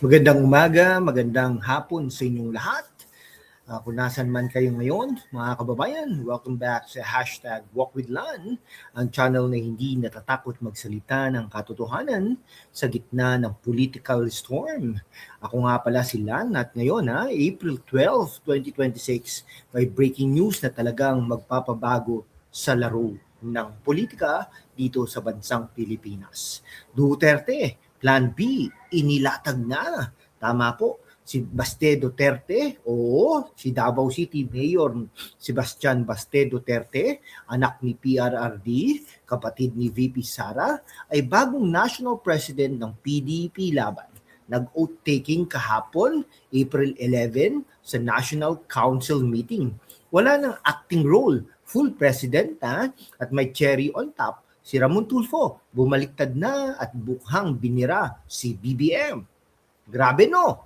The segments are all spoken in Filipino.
Magandang umaga, magandang hapon sa inyong lahat. Kung nasan man kayo ngayon, mga kababayan, welcome back sa hashtag #WalkWithLan, ang channel na hindi natatakot magsalita ng katotohanan sa gitna ng political storm. Ako nga pala si Lan at ngayon, April 12, 2026, may breaking news na talagang magpapabago sa laro ng politika dito sa bansang Pilipinas. Duterte, Plan B, inilatag na. Tama po, si Baste Duterte o si Davao City Mayor Sebastian Baste Duterte, anak ni PRRD, kapatid ni VP Sara, ay bagong national president ng PDP Laban. Nag-oath taking kahapon, April 11, sa National Council meeting. Wala nang acting role, full president at may cherry on top si Ramon Tulfo, bumaliktad na at bukhang binira si BBM. Grabe no?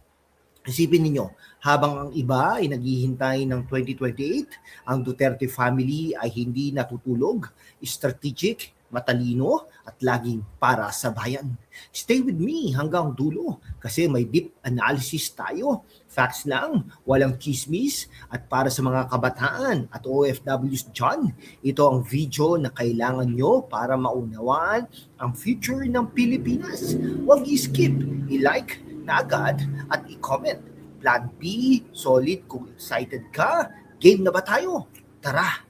Isipin ninyo, habang ang iba ay naghihintay ng 2028, ang Duterte family ay hindi natutulog, strategic, matalino, at laging para sa bayan. Stay with me hanggang dulo kasi may deep analysis tayo. Facts lang, walang chismis, at para sa mga kabataan at OFWs dyan, ito ang video na kailangan nyo para maunawaan ang future ng Pilipinas. Huwag i-skip, i-like na agad at i-comment. Plan B, solid kung excited ka. Game na ba tayo? Tara!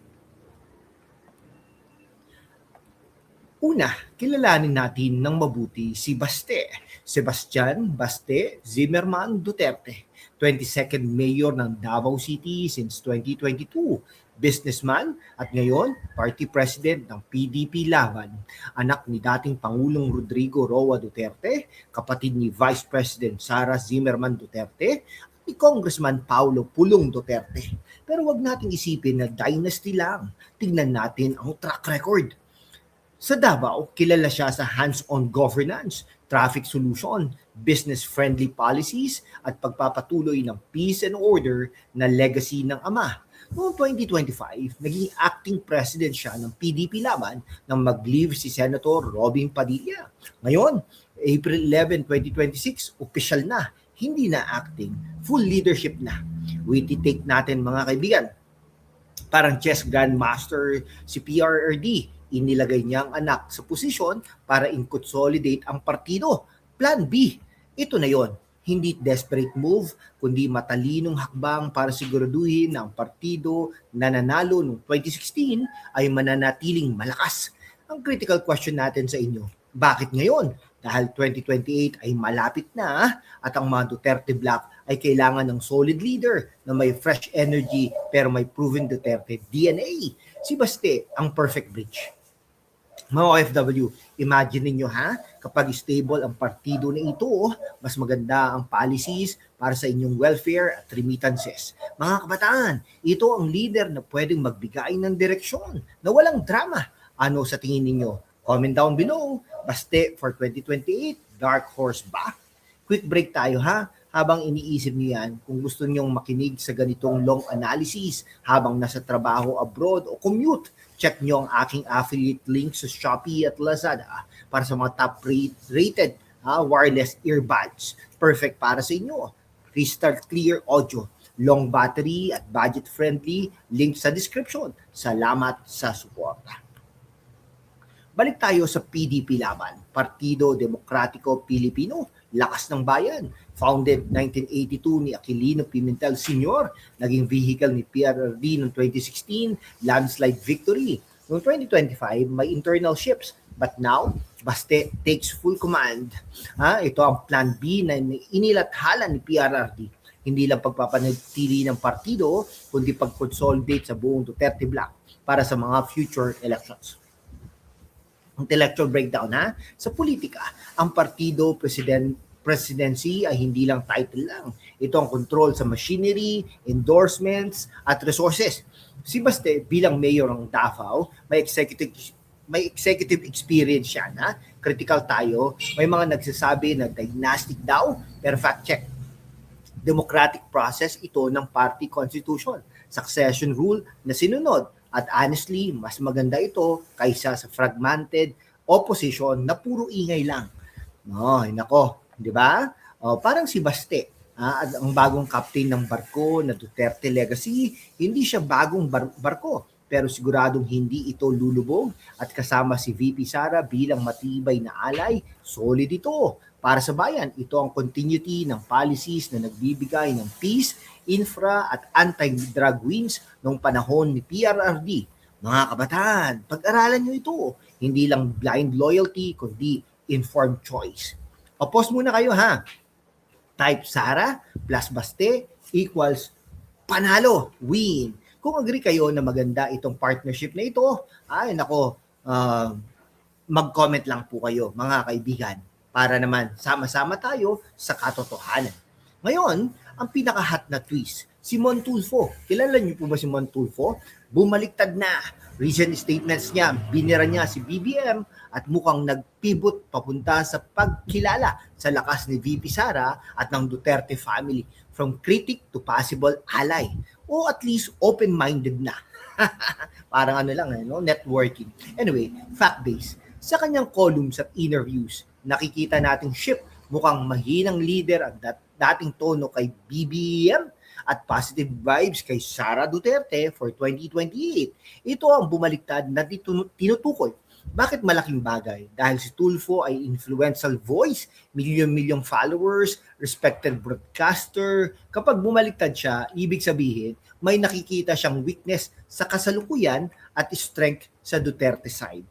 Una, kilalanin natin ng mabuti si Baste. Sebastian Baste Zimmerman Duterte, 22nd Mayor ng Davao City since 2022. Businessman at ngayon Party President ng PDP Laban. Anak ni dating Pangulong Rodrigo Roa Duterte, kapatid ni Vice President Sara Zimmerman Duterte, ni Congressman Paulo Pulong Duterte. Pero wag nating isipin na dynasty lang. Tingnan natin ang track record. Sa Davao, kilala siya sa hands-on governance, traffic solution, business-friendly policies, at pagpapatuloy ng peace and order na legacy ng ama. Noong 2025, naging acting president siya ng PDP Laban nang mag-leave si Senator Robin Padilla. Ngayon, April 11, 2026, official na, hindi na acting, full leadership na. Witty take natin mga kaibigan. Parang chess grandmaster si PRRD, inilagay niya ang anak sa posisyon para i-consolidate ang partido. Plan B, ito na yon. Hindi desperate move, kundi matalinong hakbang para siguraduhin na ang partido na nanalo noong 2016 ay mananatiling malakas. Ang critical question natin sa inyo, bakit ngayon? Dahil 2028 ay malapit na at ang mga Duterte Black ay kailangan ng solid leader na may fresh energy pero may proven Duterte DNA. Si Baste ang perfect bridge. Mga OFW, imagine niyo kapag stable ang partido na ito, mas maganda ang policies para sa inyong welfare at remittances. Mga kabataan, ito ang leader na pwedeng magbigay ng direksyon na walang drama. Ano sa tingin ninyo? Comment down below. Baste for 2028, dark horse ba? Quick break tayo habang iniisip niyo yan, kung gusto niyong makinig sa ganitong long analysis habang nasa trabaho abroad o commute, check niyo ang aking affiliate link sa Shopee at Lazada para sa mga top rated wireless earbuds. Perfect para sa inyo. Crystal clear audio, long battery at budget friendly, link sa description. Salamat sa suporta. Balik tayo sa PDP Laban, Partido Demokratiko Pilipino, Lakas ng Bayan. Founded 1982 ni Aquilino Pimentel Sr., naging vehicle ni PRRD noong 2016, landslide victory. Noong 2025, may internal shifts, but now, Baste takes full command. Ito ang Plan B na inilathala ni PRRD. Hindi lang pagpapanatili ng partido, kundi pag-consolidate sa buong Duterte Bloc para sa mga future elections. Intellectual breakdown sa politika, ang partido presidency ay hindi lang title lang. Ito ang control sa machinery, endorsements at resources. Si Baste bilang mayor ng Davao, may executive experience siya critical tayo. May mga nagsasabi na dynastic daw, pero fact check. Democratic process ito ng party constitution, succession rule na sinunod. At honestly, mas maganda ito kaysa sa fragmented opposition na puro ingay lang. Nako, di ba? Parang si Baste, at ang bagong captain ng barko na Duterte Legacy, hindi siya bagong barko. Pero siguradong hindi ito lulubog at kasama si VP Sara bilang matibay na alay, solid ito. Para sa bayan, ito ang continuity ng policies na nagbibigay ng peace, infra at anti-drug wins noong panahon ni PRRD. Mga kabataan, pag-aralan nyo ito. Hindi lang blind loyalty, kundi informed choice. O-pause muna kayo ha. Type Sara plus Baste equals panalo, win. Kung agree kayo na maganda itong partnership na ito, ay nako, mag-comment lang po kayo mga kaibigan para naman sama-sama tayo sa katotohanan. Ngayon, ang pinaka-hot na twist, si Montulfo. Kilala niyo po ba si Montulfo? Bumaliktad na. Recent statements niya, binira niya si BBM at mukhang nag-pivot papunta sa pagkilala sa lakas ni VP Sara at ng Duterte family from critic to possible ally o at least open-minded na. Parang ano lang, no? Networking. Anyway, fact-based. Sa kanyang columns at interviews, nakikita nating shift mukhang mahinang leader ang dating tono kay BBM at positive vibes kay Sara Duterte for 2028. Ito ang bumaliktad na tinutukoy. Bakit malaking bagay? Dahil si Tulfo ay influential voice, milyon-milyong followers, respected broadcaster. Kapag bumaliktad siya, ibig sabihin, may nakikita siyang weakness sa kasalukuyan at strength sa Duterte side.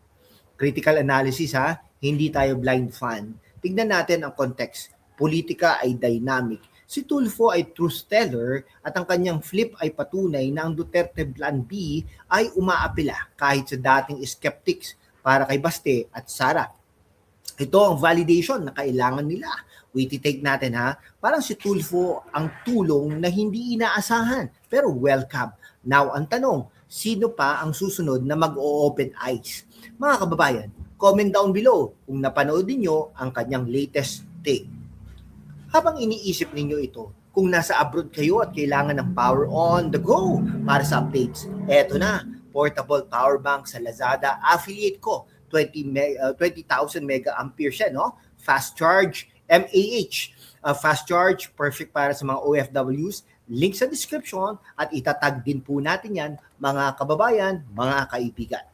Critical analysis ha, hindi tayo blind fan. Tignan natin ang context. Politika ay dynamic. Si Tulfo ay truth teller at ang kanyang flip ay patunay na ang Duterte Plan B ay umaapila kahit sa dating skeptics para kay Baste at Sara. Ito ang validation na kailangan nila. Witty take natin ha. Parang si Tulfo ang tulong na hindi inaasahan pero welcome. Now ang tanong, sino pa ang susunod na mag-o-open eyes? Mga kababayan, comment down below kung napanood niyo ang kanyang latest take. Habang iniisip ninyo ito, kung nasa abroad kayo at kailangan ng power on the go para sa updates, eto na, portable power bank sa Lazada, affiliate ko, 20,000 mega ampere siya, no? Fast charge, MAH, fast charge, perfect para sa mga OFWs, link sa description at itatag din po natin yan, mga kababayan, mga kaibigan.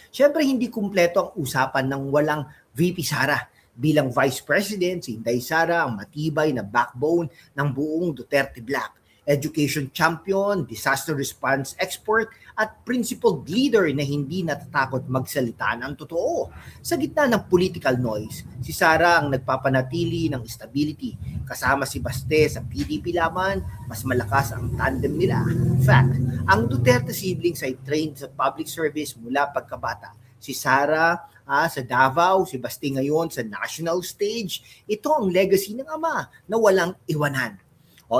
Siyempre, hindi kumpleto ang usapan ng walang VP Sara. Bilang Vice President, si Inday Sara ang matibay na backbone ng buong Duterte Black. Education champion, disaster response expert, at principled leader na hindi natatakot magsalita ng totoo. Sa gitna ng political noise, si Sara ang nagpapanatili ng stability. Kasama si Baste sa PDP laban, mas malakas ang tandem nila. Fact, ang Duterte siblings ay trained sa public service mula pagkabata. Si Sara sa Davao, si Baste ngayon sa national stage. Ito ang legacy ng ama na walang iwanan.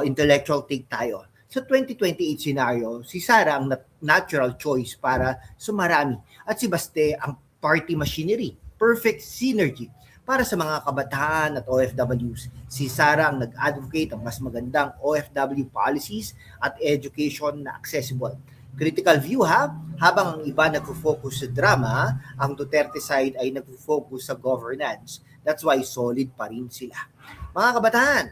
Intellectual take tayo. Sa 2028 scenario, si Sara ang natural choice para sumarami at si Baste ang party machinery. Perfect synergy. Para sa mga kabataan at OFWs, si Sara ang nag-advocate ng mas magandang OFW policies at education na accessible. Critical view ha, habang ang iba nagfo-focus sa drama, ang Duterte side ay nagfo-focus sa governance. That's why solid pa rin sila. Mga kabataan,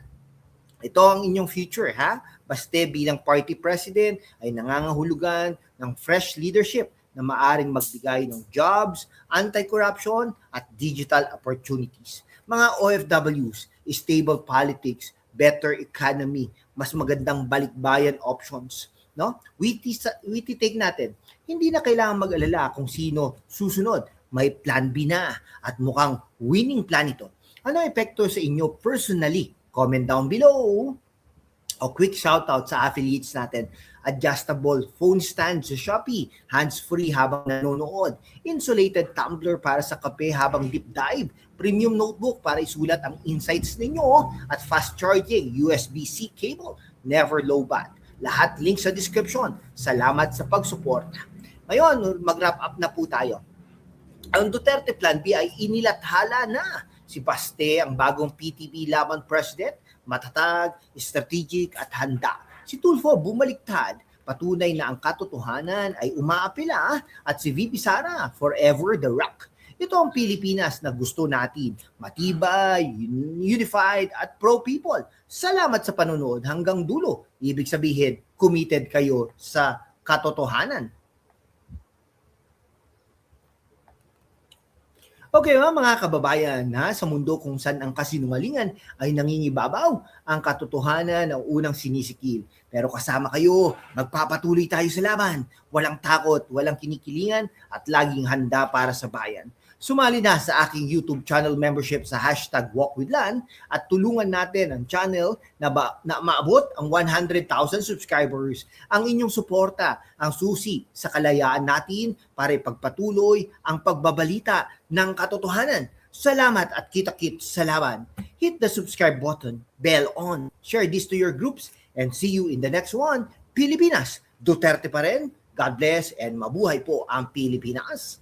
ito ang inyong future ha. Baste bilang party president ay nangangahulugan ng fresh leadership na maaring magbigay ng jobs, anti-corruption at digital opportunities. Mga OFWs, stable politics, better economy, mas magandang balikbayan options. No? Witty take natin. Hindi na kailangan mag-alala kung sino susunod. May plan B na at mukhang winning plan ito. Ano ang epekto sa inyo personally? Comment down below. O quick shoutout sa affiliates natin. Adjustable phone stand sa Shopee. Hands-free habang nanonood. Insulated tumbler para sa kape habang deep dive. Premium notebook para isulat ang insights ninyo. At fast charging USB-C cable. Never low bat. Lahat link sa description. Salamat sa pagsuporta. Ngayon, mag-wrap up na po tayo. Ang Duterte Plan B ay inilathala na. Si Baste ang bagong PTB laban president, matatag, strategic at handa. Si Tulfo bumaliktad, patunay na ang katotohanan ay umaapila at si VP Sara, forever the rock. Ito ang Pilipinas na gusto natin. Matibay, unified, at pro-people. Salamat sa panonood hanggang dulo. Ibig sabihin, committed kayo sa katotohanan. Okay mga kababayan, sa mundo kung saan ang kasinungalingan ay nangingibabaw, ang katotohanan ang unang sinisikil. Pero kasama kayo, magpapatuloy tayo sa laban. Walang takot, walang kinikilingan at laging handa para sa bayan. Sumali na sa aking YouTube channel membership sa #WalkWithLan at tulungan natin ang channel na maabot ang 100,000 subscribers. Ang inyong suporta, ang susi sa kalayaan natin para ipagpatuloy ang pagbabalita ng katotohanan. Salamat at kita-kits sa laban. Hit the subscribe button, bell on, share this to your groups, and see you in the next one. Pilipinas, Duterte pa rin. God bless and mabuhay po ang Pilipinas.